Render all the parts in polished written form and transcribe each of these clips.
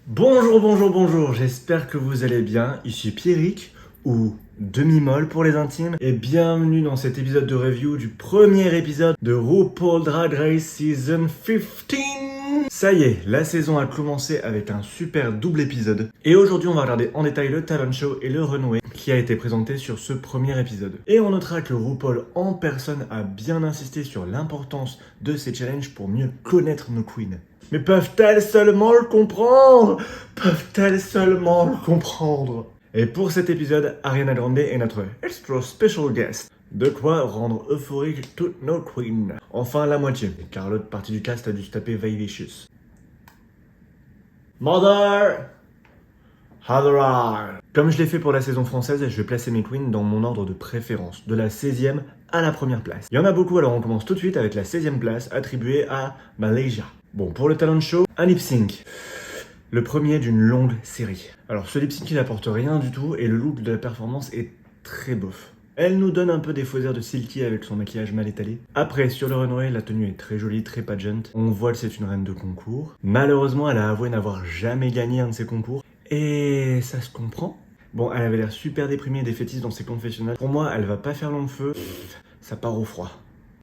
Bonjour, bonjour, bonjour, j'espère que vous allez bien. Ici Pierrick, ou Demi-Molle pour les intimes, et bienvenue dans cet épisode de review du premier épisode de RuPaul Drag Race Season 15. Ça y est, la saison a commencé avec un super double épisode. Et aujourd'hui, on va regarder en détail le talent show et le runway qui a été présenté sur ce premier épisode. Et on notera que RuPaul en personne a bien insisté sur l'importance de ces challenges pour mieux connaître nos queens. Mais peuvent-elles seulement le comprendre? Peuvent-elles seulement le comprendre? Et pour cet épisode, Ariana Grande est notre extra special guest. De quoi rendre euphorique toutes nos queens. Enfin la moitié, car l'autre partie du cast a dû se taper Vaivicious. Mother! Mother! Comme je l'ai fait pour la saison française, je vais placer mes queens dans mon ordre de préférence, de la 16e à la première place. Il y en a beaucoup, alors on commence tout de suite avec la 16e place attribuée à Malaysia. Bon, pour le talent show, un lip sync. Le premier d'une longue série. Alors ce lip sync il n'apporte rien du tout et le look de la performance est très bof. Elle nous donne un peu des faux airs de Silky avec son maquillage mal étalé. Après, sur le runway, la tenue est très jolie, très pageant. On voit que c'est une reine de concours. Malheureusement, elle a avoué n'avoir jamais gagné un de ses concours. Et ça se comprend. Bon, elle avait l'air super déprimée et défaitiste dans ses confessionnals. Pour moi, elle va pas faire long feu. Ça part au froid.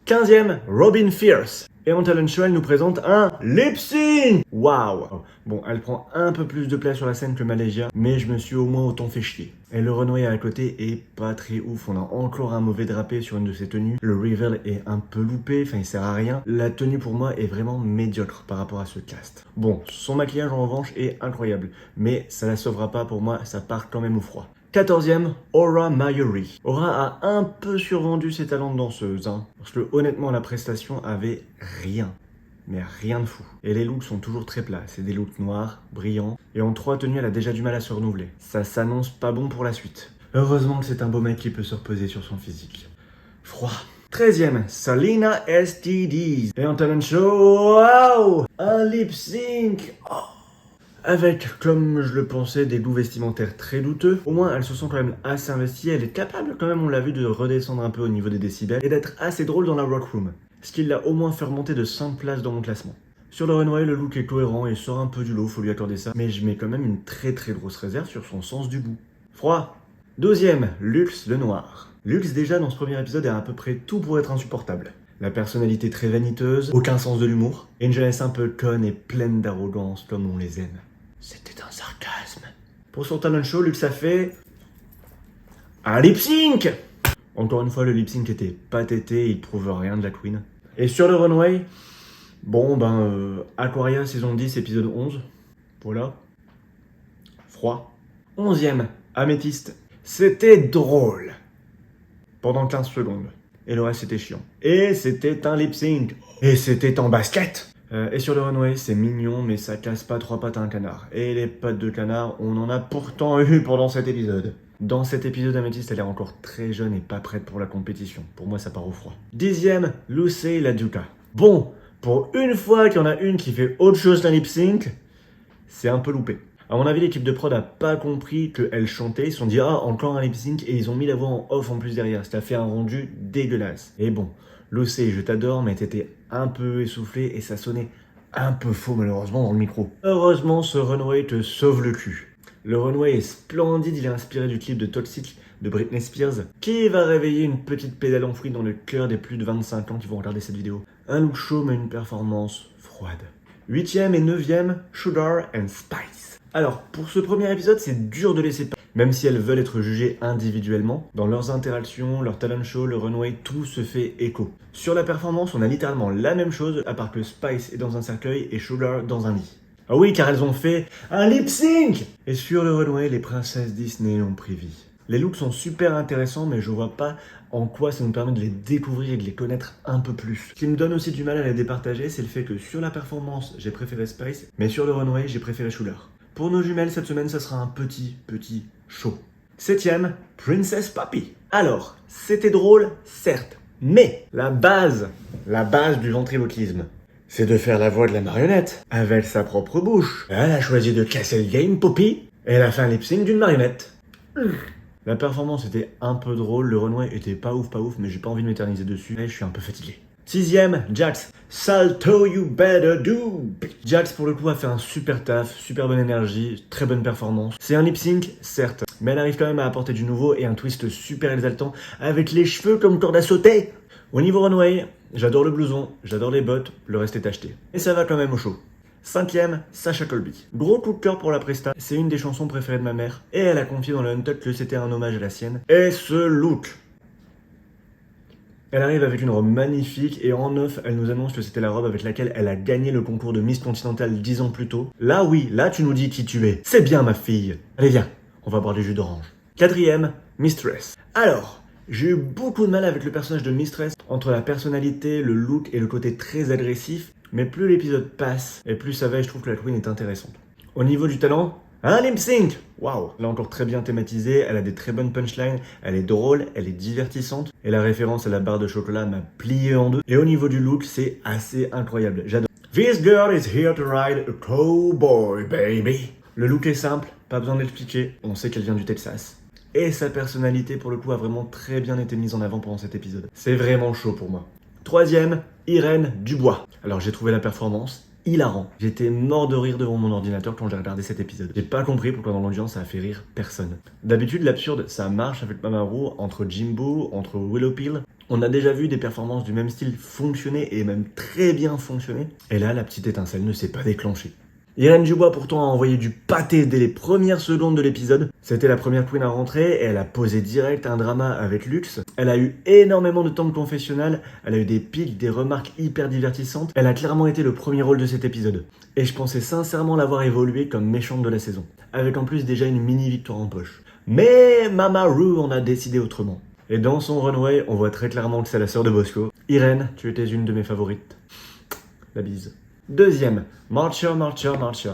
15e, Robin Fierce. Et en talent show, elle nous présente un lip sync. Waouh. Bon, elle prend un peu plus de place sur la scène que Malaysia, mais je me suis au moins autant fait chier. Et le runway à côté est pas très ouf. On a encore un mauvais drapé sur une de ses tenues. Le reveal est un peu loupé, enfin il sert à rien. La tenue pour moi est vraiment médiocre par rapport à ce cast. Bon, son maquillage en revanche est incroyable, mais ça la sauvera pas pour moi, ça part quand même au froid. 14e, Aura Mayuri. Aura a un peu survendu ses talents de danseuse, parce que honnêtement la prestation avait rien. Mais rien de fou. Et les looks sont toujours très plats, c'est des looks noirs, brillants, et en 3 tenues elle a déjà du mal à se renouveler. Ça s'annonce pas bon pour la suite. Heureusement que c'est un beau mec qui peut se reposer sur son physique. Froid. 13e, Salina STDs. Et en talent show, waouh, un lip sync. Oh. Avec, comme je le pensais, des goûts vestimentaires très douteux. Au moins, elle se sent quand même assez investie. Elle est capable, quand même, on l'a vu, de redescendre un peu au niveau des décibels et d'être assez drôle dans la rockroom. Ce qui l'a au moins fait remonter de 5 places dans mon classement. Sur le runway, le look est cohérent et sort un peu du lot, faut lui accorder ça. Mais je mets quand même une très grosse réserve sur son sens du goût. Froid. 12e, Luxe le Noir. Luxe, déjà, dans ce premier épisode, a à peu près tout pour être insupportable. La personnalité très vaniteuse, aucun sens de l'humour, et une jeunesse un peu conne et pleine d'arrogance comme on les aime. C'était un sarcasme. Pour son talent show, Luxe a fait un lip sync. Encore une fois, le lip sync était pas tété, il prouve rien de la queen. Et sur le runway, bon Aquaria saison 10 épisode 11. Voilà. Froid. 11e, Améthyste. C'était drôle. Pendant 15 secondes. Et le reste c'était chiant. Et c'était un lip sync. Et c'était en basket. Et sur le runway, c'est mignon, mais ça casse pas 3 pattes à un canard. Et les pattes de canard, on en a pourtant eu pendant cet épisode. Dans cet épisode, Améthyste, elle est encore très jeune et pas prête pour la compétition. Pour moi, ça part au froid. 10e, Lucey Laduca. Bon, pour une fois qu'il y en a une qui fait autre chose qu'un lip sync, c'est un peu loupé. À mon avis, l'équipe de prod a pas compris qu'elle chantait. Ils se sont dit, ah, encore un lip sync, et ils ont mis la voix en off en plus derrière. Ça a fait un rendu dégueulasse. Et bon, Lucey, je t'adore, mais t'étais un peu essoufflé et ça sonnait un peu faux malheureusement dans le micro. Heureusement, ce runway te sauve le cul. Le runway est splendide, il est inspiré du clip de Toxic de Britney Spears, qui va réveiller une petite pédale enfouie dans le cœur des plus de 25 ans qui vont regarder cette vidéo. Un look chaud mais une performance froide. 8e et 9e, Sugar and Spice. Alors, pour ce premier épisode, c'est dur de laisser passer. Même si elles veulent être jugées individuellement, dans leurs interactions, leur talent show, le runway, tout se fait écho. Sur la performance, on a littéralement la même chose, à part que Spice est dans un cercueil et Sugar dans un lit. Ah oui, car elles ont fait un lip sync. Et sur le runway, les princesses Disney ont pris vie. Les looks sont super intéressants, mais je vois pas en quoi ça nous permet de les découvrir et de les connaître un peu plus. Ce qui me donne aussi du mal à les départager, c'est le fait que sur la performance, j'ai préféré Spice, mais sur le runway, j'ai préféré Sugar. Pour nos jumelles, cette semaine, ça sera un petit show. 7e, Princess Poppy. Alors, c'était drôle, certes, mais la base du ventriloquisme, c'est de faire la voix de la marionnette avec sa propre bouche. Elle a choisi de casser le game, Poppy, et elle a fait un lip sync d'une marionnette. La performance était un peu drôle, le runway était pas ouf, mais j'ai pas envie de m'éterniser dessus, et je suis un peu fatigué. 6ème, Jax. Salto you better do. Jax pour le coup a fait un super taf, super bonne énergie, très bonne performance. C'est un lip sync, certes, mais elle arrive quand même à apporter du nouveau et un twist super exaltant avec les cheveux comme corde à sauter. Au niveau runway, j'adore le blouson, j'adore les bottes, le reste est acheté. Et ça va quand même au show. 5ème, Sasha Colby. Gros coup de cœur pour la presta, c'est une des chansons préférées de ma mère, et elle a confié dans le Untucked que c'était un hommage à la sienne. Et ce look! Elle arrive avec une robe magnifique et en off, elle nous annonce que c'était la robe avec laquelle elle a gagné le concours de Miss Continental 10 ans plus tôt. Là oui, là tu nous dis qui tu es. C'est bien ma fille. Allez viens, on va boire du jus d'orange. 4ème, Mistress. Alors, j'ai eu beaucoup de mal avec le personnage de Mistress, entre la personnalité, le look et le côté très agressif, mais plus l'épisode passe et plus ça va et je trouve que la queen est intéressante. Au niveau du talent, un lip sync! Waouh! Elle est encore très bien thématisée, elle a des très bonnes punchlines, elle est drôle, elle est divertissante, et la référence à la barre de chocolat m'a plié en deux. Et au niveau du look, c'est assez incroyable, j'adore. This girl is here to ride a cowboy, baby! Le look est simple, pas besoin de l'expliquer, on sait qu'elle vient du Texas. Et sa personnalité, pour le coup, a vraiment très bien été mise en avant pendant cet épisode. C'est vraiment chaud pour moi. 3ème, Irène Dubois. Alors j'ai trouvé la performance hilarant. J'étais mort de rire devant mon ordinateur quand j'ai regardé cet épisode. J'ai pas compris pourquoi dans l'audience ça a fait rire personne. D'habitude l'absurde ça marche avec Mamoru, entre Jimbo, entre Willowpeel. On a déjà vu des performances du même style fonctionner et même très bien fonctionner. Et là la petite étincelle ne s'est pas déclenchée. Irène Dubois pourtant a envoyé du pâté dès les premières secondes de l'épisode. C'était la première queen à rentrer et elle a posé direct un drama avec Luxe. Elle a eu énormément de temps de confessionnal, elle a eu des pics, des remarques hyper divertissantes. Elle a clairement été le premier rôle de cet épisode. Et je pensais sincèrement l'avoir évolué comme méchante de la saison. Avec en plus déjà une mini victoire en poche. Mais Mamoru en a décidé autrement. Et dans son runway, on voit très clairement que c'est la sœur de Bosco. Irène, tu étais une de mes favorites. La bise. 2ème, Marcher.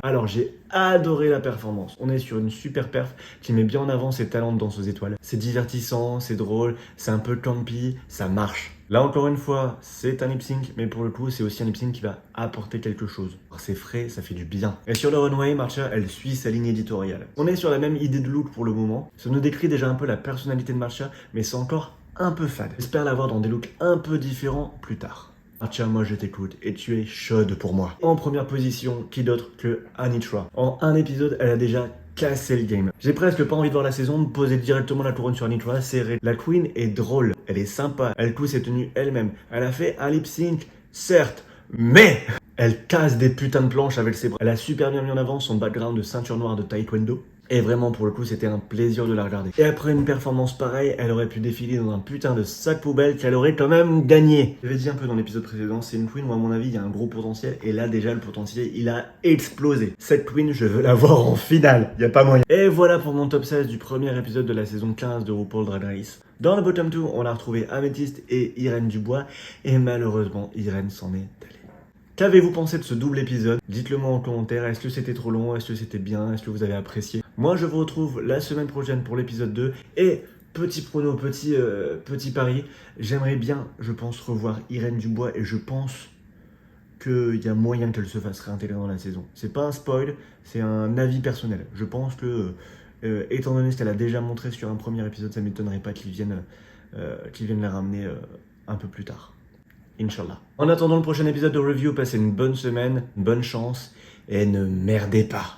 Alors j'ai adoré la performance. On est sur une super perf qui met bien en avant ses talents de danse aux étoiles. C'est divertissant, c'est drôle, c'est un peu campy, ça marche. Là encore une fois, c'est un lip sync, mais pour le coup c'est aussi un lip sync qui va apporter quelque chose. C'est frais, ça fait du bien. Et sur le runway, Marcher, elle suit sa ligne éditoriale. On est sur la même idée de look pour le moment. Ça nous décrit déjà un peu la personnalité de Marcher, mais c'est encore un peu fade. J'espère l'avoir dans des looks un peu différents plus tard. Marcia, moi je t'écoute et tu es chaude pour moi. En première position, qui d'autre que Anitra. En un épisode, elle a déjà cassé le game. J'ai presque pas envie de voir la saison, de poser directement la couronne sur Anitra, c'est la queen est drôle, elle est sympa, elle coud ses tenues elle-même. Elle a fait un lip sync, certes, mais elle casse des putains de planches avec ses bras. Elle a super bien mis en avant son background de ceinture noire de taekwondo. Et vraiment, pour le coup, c'était un plaisir de la regarder. Et après une performance pareille, elle aurait pu défiler dans un putain de sac poubelle qu'elle aurait quand même gagné. J'avais dit un peu dans l'épisode précédent, c'est une queen où à mon avis, il y a un gros potentiel. Et là, déjà, le potentiel, il a explosé. Cette queen, je veux la voir en finale. Y a pas moyen. Et voilà pour mon top 16 du premier épisode de la saison 15 de RuPaul Drag Race. Dans le bottom 2, on a retrouvé Amethyst et Irène Dubois. Et malheureusement, Irène s'en est allée. Qu'avez-vous pensé de ce double épisode? Dites-le moi en commentaire, est-ce que c'était trop long, est-ce que c'était bien, est-ce que vous avez apprécié? Moi je vous retrouve la semaine prochaine pour l'épisode 2 et petit prono, petit pari, j'aimerais bien, je pense, revoir Irène Dubois et je pense qu'il y a moyen qu'elle se fasse réintégrer dans la saison. C'est pas un spoil, c'est un avis personnel. Je pense que, étant donné ce qu'elle a déjà montré sur un premier épisode, ça m'étonnerait pas qu'ils viennent la ramener un peu plus tard. Inch'Allah. En attendant le prochain épisode de review, passez une bonne semaine, une bonne chance et ne merdez pas.